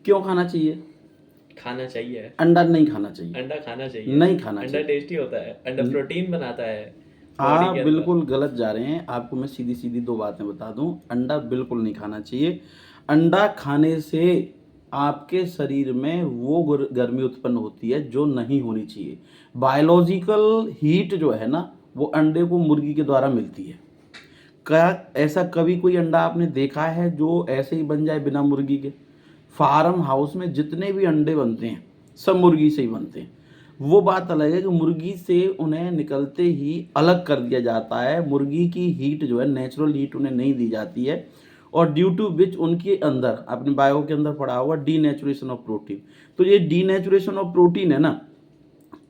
क्यों खाना चाहिए? खाना चाहिए। अंडा नहीं खाना चाहिए, अंडा खाना चाहिए। नहीं खाना अंडा चाहिए। टेस्टी होता है, अंडा प्रोटीन बनाता है बॉडी आप के अंदर। बिल्कुल गलत जा रहे हैं। आपको मैं सीधी सीधी दो बातें बता दूं, अंडा बिल्कुल नहीं खाना चाहिए। अंडा खाने से आपके शरीर में वो गर्मी उत्पन्न होती है जो नहीं होनी चाहिए। बायोलॉजिकल हीट जो है ना, वो अंडे को मुर्गी के द्वारा मिलती है। क्या ऐसा कभी कोई अंडा आपने देखा है जो ऐसे ही बन जाए बिना मुर्गी के? फार्म हाउस में जितने भी अंडे बनते हैं सब मुर्गी से ही बनते हैं। वो बात अलग है कि मुर्गी से उन्हें निकलते ही अलग कर दिया जाता है। मुर्गी की हीट जो है, नेचुरल हीट उन्हें नहीं दी जाती है, और ड्यू टू विच उनके अंदर, अपने बायो के अंदर पड़ा हुआ डीनेचुरेशन ऑफ प्रोटीन। तो ये डीनेचुरेशन ऑफ प्रोटीन है ना,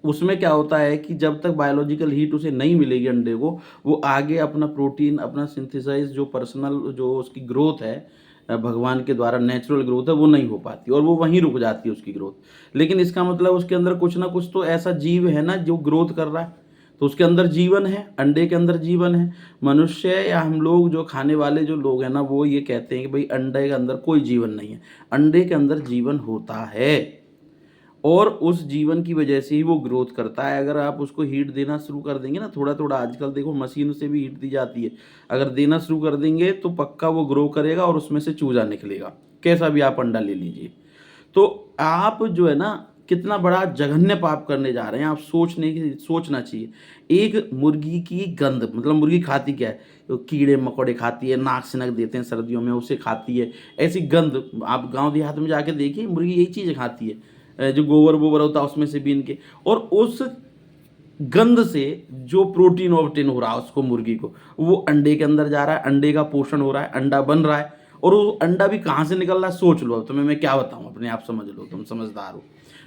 उसमें क्या होता है कि जब तक बायोलॉजिकल हीट उसे नहीं मिलेगी अंडे को, वो आगे अपना प्रोटीन, अपना सिंथेसाइज, जो पर्सनल जो उसकी ग्रोथ है, भगवान के द्वारा नेचुरल ग्रोथ है, वो नहीं हो पाती और वो वहीं रुक जाती है उसकी ग्रोथ। लेकिन इसका मतलब उसके अंदर कुछ ना कुछ तो ऐसा जीव है ना जो ग्रोथ कर रहा है, तो उसके अंदर जीवन है, अंडे के अंदर जीवन है। मनुष्य या हम लोग जो खाने वाले जो लोग हैं ना, वो ये कहते हैं कि भाई अंडे के अंदर कोई जीवन नहीं है। अंडे के अंदर जीवन होता है, और उस जीवन की वजह से ही वो ग्रोथ करता है। अगर आप उसको हीट देना शुरू कर देंगे ना, थोड़ा थोड़ा, आजकल देखो मशीन से भी हीट दी जाती है, अगर देना शुरू कर देंगे तो पक्का वो ग्रो करेगा और उसमें से चूजा निकलेगा, कैसा भी आप अंडा ले लीजिए। तो आप जो है ना, कितना बड़ा जघन्य पाप करने जा रहे हैं, आप सोचना चाहिए। एक मुर्गी की गंध, मतलब मुर्गी खाती क्या है? तो कीड़े मकोड़े खाती है, नाक सिनक देते हैं सर्दियों में, उसे खाती है। ऐसी गंध आप गांव देहात में जाके देखिए, मुर्गी यही चीज़ खाती है, जो गोबर वोबर होता है उसमें से बीन के, और उस गंध से जो प्रोटीन ऑब्टेन हो रहा है उसको, मुर्गी को, वो अंडे के अंदर जा रहा है, अंडे का पोषण हो रहा है, अंडा बन रहा है। और वो अंडा भी कहाँ से निकल रहा है सोच लो, अब तुम्हें मैं क्या बताऊं, अपने आप समझ लो, तुम समझदार हो।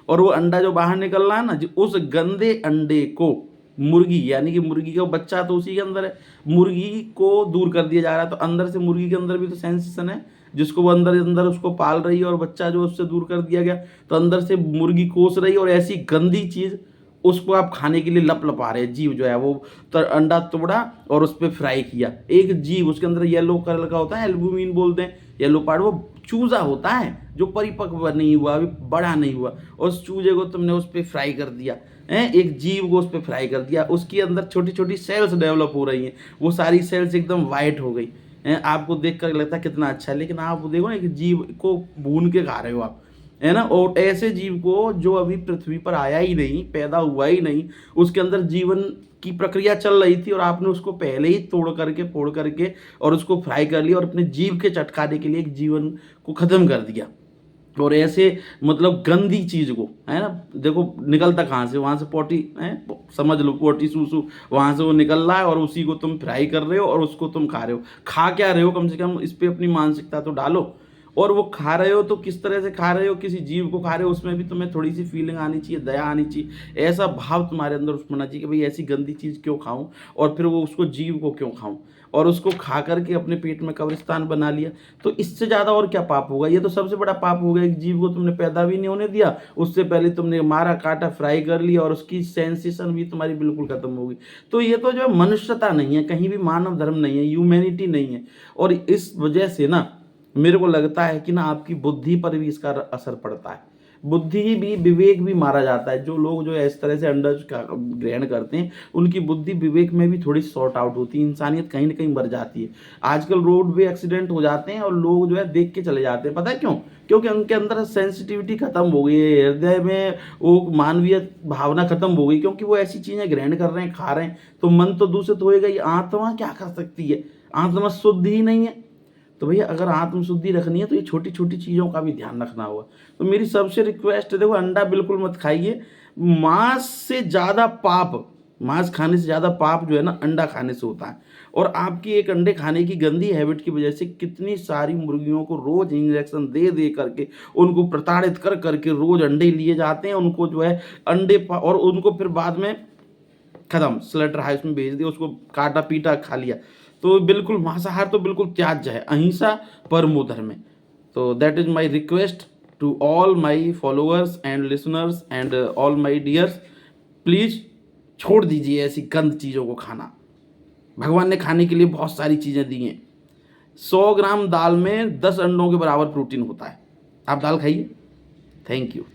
और वो अंडा जो बाहर निकल रहा है ना, जो उस गंदे अंडे को मुर्गी, यानी कि मुर्गी का बच्चा तो उसी के अंदर है, मुर्गी को दूर कर दिया जा रहा है। तो अंदर से मुर्गी के अंदर भी तो सेंसेशन है, जिसको वो अंदर अंदर उसको पाल रही है, और बच्चा जो उससे दूर कर दिया गया, तो अंदर से मुर्गी कोस रही है, और ऐसी गंदी चीज उसको आप खाने के लिए लप लपा रहे हैं। जीव जो है वो तो अंडा तोड़ा और उस पर फ्राई किया, एक जीव उसके अंदर येलो कलर का होता है, एल्बुमिन बोलते हैं, येलो पार्ट, वो चूजा होता है जो परिपक्व नहीं हुआ, अभी बड़ा नहीं हुआ, और उस चूजे को तुमने उस पर फ्राई कर दिया है, एक जीव को उस पर फ्राई कर दिया, उसके अंदर छोटी छोटी सेल्स डेवलप हो रही हैं, वो सारी सेल्स एकदम वाइट हो गई हैं। आपको देख कर लगता है कितना अच्छा है, लेकिन आप देखो ना, एक जीव को भून के खा रहे हो आप, है ना। और ऐसे जीव को जो अभी पृथ्वी पर आया ही नहीं, पैदा हुआ ही नहीं, उसके अंदर जीवन की प्रक्रिया चल रही थी, और आपने उसको पहले ही तोड़ करके, फोड़ करके, और उसको फ्राई कर लिया, और अपने जीव के चटकाने के लिए एक जीवन को खत्म कर दिया। और ऐसे मतलब गंदी चीज को, है ना, देखो निकलता कहाँ से, वहां से पोटी है, समझ लो पोटी सूसू, वहां से वो निकल रहा है, और उसी को तुम फ्राई कर रहे हो, और उसको तुम खा रहे हो। खा क्या रहे हो, कम से कम इस पे अपनी मानसिकता तो डालो। और वो खा रहे हो तो किस तरह से खा रहे हो, किसी जीव को खा रहे हो, उसमें भी तुम्हें थोड़ी सी फीलिंग आनी चाहिए, दया आनी चाहिए, ऐसा भाव तुम्हारे अंदर होना चाहिए कि भाई ऐसी गंदी चीज क्यों खाऊं, और फिर वो उसको जीव को क्यों खाऊं, और उसको खा करके अपने पेट में कब्रिस्तान बना लिया। तो इससे ज्यादा और क्या पाप होगा? ये तो सबसे बड़ा पाप हो गया, एक जीव को तुमने पैदा भी नहीं होने दिया, उससे पहले तुमने मारा, काटा, फ्राई कर लिया, और उसकी सेंसेशन भी तुम्हारी बिल्कुल खत्म हो गई। तो ये तो जो मनुष्यता नहीं है, कहीं भी मानव धर्म नहीं है, ह्यूमैनिटी नहीं है। और इस वजह से ना मेरे को लगता है कि ना आपकी बुद्धि पर भी इसका असर पड़ता है। बुद्धि भी, विवेक भी मारा जाता है। जो लोग जो है इस तरह से अंडा ग्रहण करते हैं, उनकी बुद्धि विवेक में भी थोड़ी शॉर्ट आउट होती है, इंसानियत कहीं ना कहीं मर जाती है। आजकल रोड पे एक्सीडेंट हो जाते हैं और लोग जो है देख के चले जाते हैं, पता है क्यों? क्योंकि उनके अंदर सेंसिटिविटी खत्म हो गई है, हृदय में वो मानवीय भावना खत्म हो गई, क्योंकि वो ऐसी चीजें ग्रहण कर रहे हैं, खा रहे हैं। तो मन तो दूषित होएगा ही, आत्मा क्या कर सकती है? आत्मा शुद्ध ही नहीं है। तो भैया अगर आत्मशुद्धि रखनी है तो ये छोटी छोटी चीज़ों का भी ध्यान रखना होगा। तो मेरी सबसे रिक्वेस्ट है, देखो अंडा बिल्कुल मत खाइए। मांस से ज़्यादा पाप, मांस खाने से ज़्यादा पाप जो है ना, अंडा खाने से होता है। और आपकी एक अंडे खाने की गंदी हैबिट की वजह से कितनी सारी मुर्गियों को रोज इंजेक्शन दे दे करके, उनको प्रताड़ित कर करके रोज अंडे लिए जाते हैं, उनको जो है और उनको फिर बाद में खत्म, स्लेटर हाउस में भेज दिया, उसको काटा पीटा खा लिया। तो बिल्कुल मांसाहार तो बिल्कुल त्याज्य है, अहिंसा परमो धर्म है। तो that is my request to all my followers and listeners and all my dears, please छोड़ दीजिए ऐसी गंद चीज़ों को खाना। भगवान ने खाने के लिए बहुत सारी चीज़ें दी हैं। 100 ग्राम दाल में 10 अंडों के बराबर प्रोटीन होता है। आप दाल खाइए। Thank you.